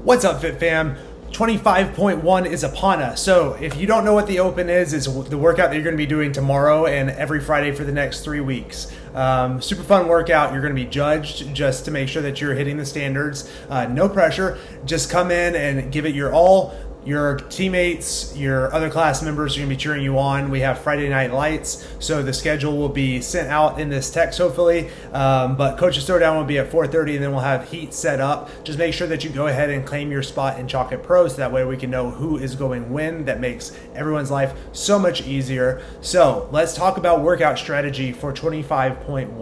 What's up, Fit Fam? 25.1 is upon us. So if you don't know what the open is, it's the workout that you're going to be doing tomorrow and every Friday for the next 3 weeks. Super fun workout. You're going to be judged just to make sure that you're hitting the standards. No pressure. Just come in and give it your all. Your teammates, your other class members are going to be cheering you on. We have Friday night lights, so the schedule will be sent out in this text hopefully. But Coach's Throwdown will be at 4:30, and then we'll have heat set up. Just make sure that you go ahead and claim your spot in Chalk It Pro, so that way we can know who is going when. That makes everyone's life so much easier. So let's talk about workout strategy for 25.1.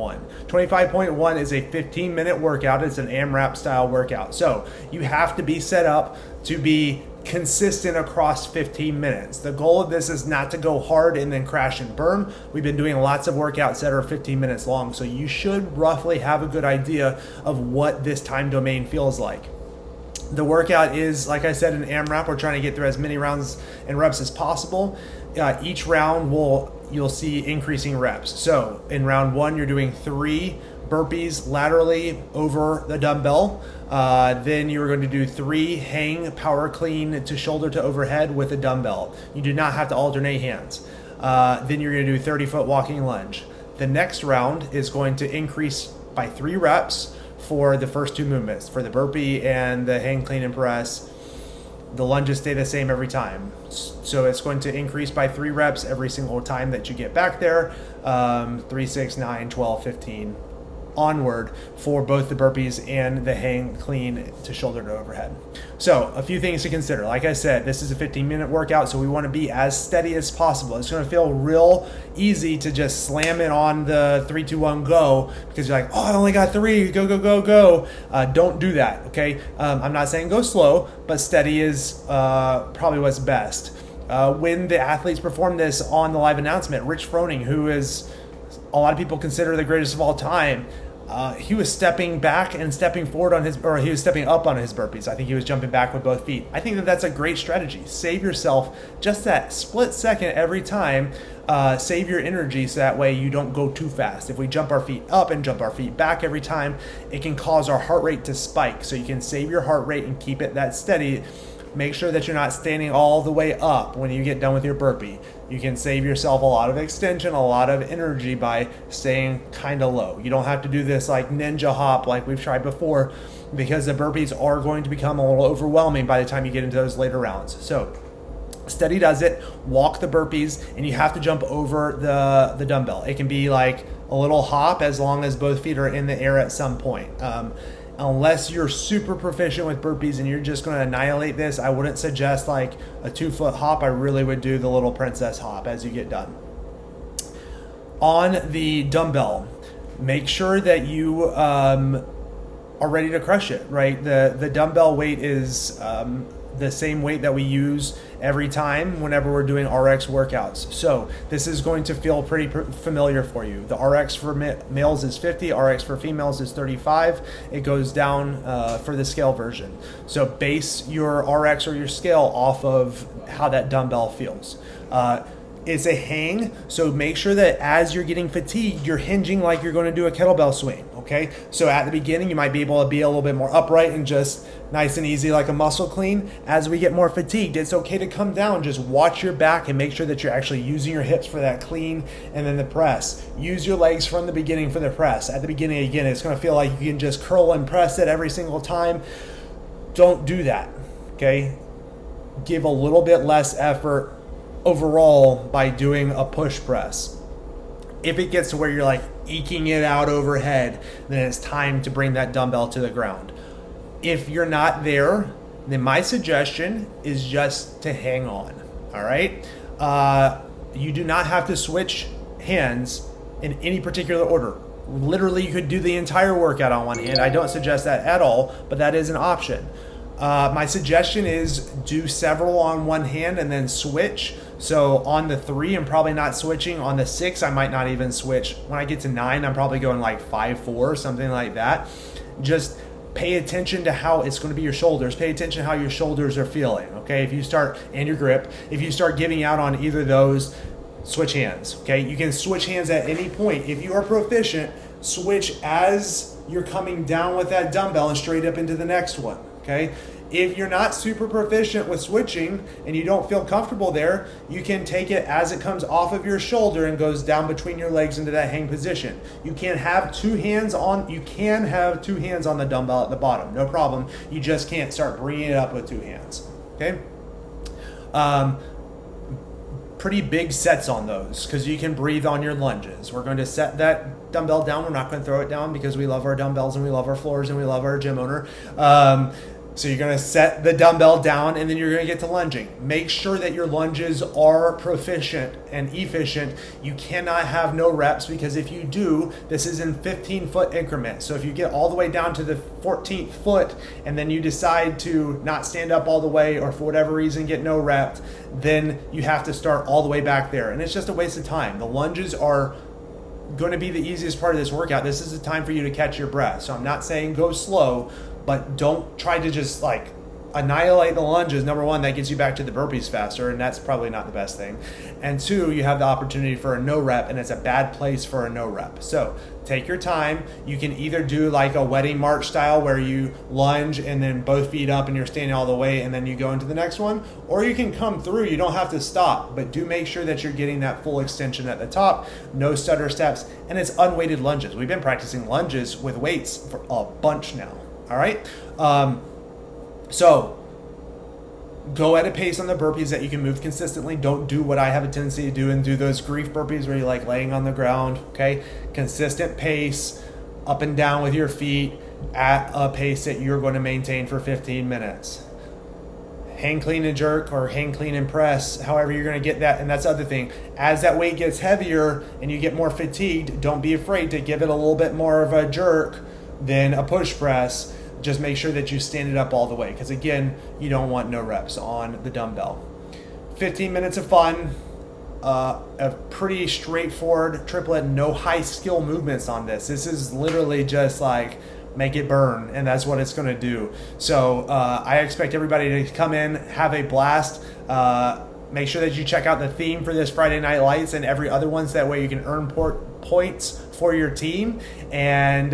25.1 is a 15-minute workout. It's an AMRAP style workout. So you have to be set up to be consistent across 15 minutes. The goal of this is not to go hard and then crash and burn. We've been doing lots of workouts that are 15 minutes long, so you should roughly have a good idea of what this time domain feels like. The workout is, like I said, an AMRAP. We're trying to get through as many rounds and reps as possible. Each round you'll see increasing reps. So in round 1, you're doing 3 burpees laterally over the dumbbell. Then you're going to do 3 hang power clean to shoulder to overhead with a dumbbell. You do not have to alternate hands. Then you're going to do 30-foot walking lunge. The next round is going to increase by 3 reps for the first 2 movements, for the burpee and the hang clean and press. The lunges stay the same every time. So it's going to increase by 3 reps every single time that you get back there. 3, 6, 9, 12, 15. Onward for both the burpees and the hang clean to shoulder to overhead. So a few things to consider. Like I said, this is a 15-minute workout, so we want to be as steady as possible. It's going to feel real easy to just slam it on the 3, 2, 1, go, because you're like, oh, I only got 3, go, go, go, go. Don't do that, okay? I'm not saying go slow, but steady is probably what's best. When the athletes perform this on the live announcement, Rich Froning, who is a lot of people consider the greatest of all time, he was stepping back and stepping forward he was stepping up on his burpees. I think he was jumping back with both feet. I think that that's a great strategy. Save yourself just that split second every time. Save your energy so that way you don't go too fast. If we jump our feet up and jump our feet back every time, it can cause our heart rate to spike. So you can save your heart rate and keep it that steady. Make sure that you're not standing all the way up when you get done with your burpee. You can save yourself a lot of extension, a lot of energy by staying kind of low. You don't have to do this like ninja hop like we've tried before, because the burpees are going to become a little overwhelming by the time you get into those later rounds. So steady does it. Walk the burpees, and you have to jump over the dumbbell. It can be like a little hop as long as both feet are in the air at some point. Unless you're super proficient with burpees and you're just going to annihilate this, I wouldn't suggest like a 2-foot hop. I really would do the little princess hop as you get done. On the dumbbell, make sure that you are ready to crush it, right? The dumbbell weight is the same weight that we use every time whenever we're doing RX workouts. So this is going to feel pretty familiar for you. The RX for males is 50, RX for females is 35. It goes down for the scale version. So base your RX or your scale off of how that dumbbell feels. It's a hang, so make sure that as you're getting fatigued, you're hinging like you're going to do a kettlebell swing, okay? So at the beginning, you might be able to be a little bit more upright and just nice and easy like a muscle clean. As we get more fatigued, it's okay to come down. Just watch your back and make sure that you're actually using your hips for that clean and then the press. Use your legs from the beginning for the press. At the beginning, again, it's going to feel like you can just curl and press it every single time. Don't do that, okay? Give a little bit less effort overall by doing a push press. If it gets to where you're like eking it out overhead, then it's time to bring that dumbbell to the ground. If you're not there, then my suggestion is just to hang on. All right. You do not have to switch hands in any particular order. Literally, you could do the entire workout on one hand. I don't suggest that at all, but that is an option. My suggestion is do several on one hand and then switch. So on the 3, I'm probably not switching. On the 6, I might not even switch. When I get to 9, I'm probably going like 5-4, something like that. Just pay attention to how it's going to be your shoulders. Pay attention to how your shoulders are feeling, okay? If you start, and your grip, if you start giving out on either of those, switch hands, okay? You can switch hands at any point. If you are proficient, switch as you're coming down with that dumbbell and straight up into the next one. okay? If you're not super proficient with switching and you don't feel comfortable there, you can take it as it comes off of your shoulder and goes down between your legs into that hang position. You can have two hands on the dumbbell at the bottom, no problem. You just can't start bringing it up with two hands, okay? Pretty big sets on those because you can breathe on your lunges. We're going to set that dumbbell down. We're not going to throw it down because we love our dumbbells and we love our floors and we love our gym owner. So you're going to set the dumbbell down and then you're going to get to lunging. Make sure that your lunges are proficient and efficient. You cannot have no reps because if you do, this is in 15-foot increments. So if you get all the way down to the 14th foot and then you decide to not stand up all the way or for whatever reason get no rep, then you have to start all the way back there. And it's just a waste of time. The lunges are going to be the easiest part of this workout. This is the time for you to catch your breath. So I'm not saying go slow, but don't try to just like annihilate the lunges. Number one, that gets you back to the burpees faster, and that's probably not the best thing. And two, you have the opportunity for a no rep, and it's a bad place for a no rep. So take your time. You can either do like a wedding march style where you lunge and then both feet up and you're standing all the way and then you go into the next one, or you can come through. You don't have to stop, but do make sure that you're getting that full extension at the top, no stutter steps, and it's unweighted lunges. We've been practicing lunges with weights for a bunch now. All right. So go at a pace on the burpees that you can move consistently. Don't do what I have a tendency to do and do those grief burpees where you're like laying on the ground. Okay. Consistent pace up and down with your feet at a pace that you're going to maintain for 15 minutes. Hang clean and jerk or hang clean and press, however you're going to get that. And that's the other thing. As that weight gets heavier and you get more fatigued, don't be afraid to give it a little bit more of a jerk than a push press. Just make sure that you stand it up all the way because, again, you don't want no reps on the dumbbell. 15 minutes of fun, a pretty straightforward triplet, no high skill movements on this. This is literally just like make it burn, and that's what it's going to do. So I expect everybody to come in, have a blast. Make sure that you check out the theme for this Friday Night Lights and every other one, so that way you can earn points for your team. And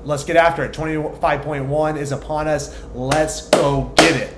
let's get after it. 25.1 is upon us. Let's go get it.